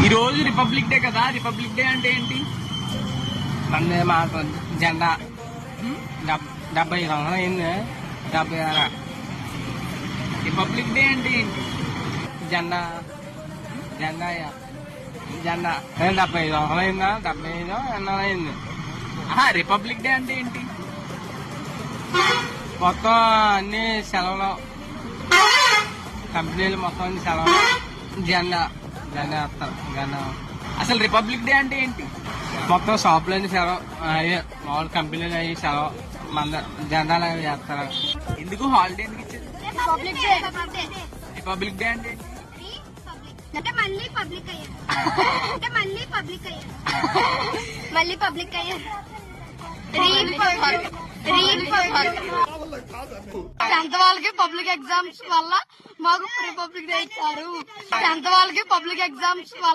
ఈ రోజు republic day కదా, రిపబ్లిక్ డే అంటే ఏంటి? మన మాకు జెండా 70 సంవత్సరాలు అయింది. 70 రిపబ్లిక్ డే అంటే ఏంటి? జెండా జెండా జెండా 75 సంవత్సరాలు అయిందా? 75 ఎన్నాళ్ళు అయింది. రిపబ్లిక్ డే అంటే ఏంటి? మొత్తం అన్ని సెలవులు, కంపెనీలు మొత్తం అన్ని సెలవులు, జెండా జెండా వేస్తారు. జెండా అసలు రిపబ్లిక్ డే అంటే ఏంటి? మొత్తం షాపులన్నీ సెలవు, అయ్యే మామూలు కంపెనీలు అవి సెలవు, మన జెండాలు అవి వేస్తారు. ఎందుకు హాలిడే ఎందుకు ఇచ్చారు? రిపబ్లిక్ డే రిపబ్లిక్ డే అంటే అంటే మళ్ళీ పబ్లిక్ అయ్యారు. అంటే మళ్ళీ పబ్లిక్ అయ్యారు. మళ్ళీ పబ్లిక్ అయ్యారు. 10th వాళ్ళకి పబ్లిక్ ఎగ్జామ్స్ వల్ల మాకు రిపబ్లిక్ డే ఇచ్చారు. 10th వాళ్ళకి పబ్లిక్ ఎగ్జామ్స్ వల్ల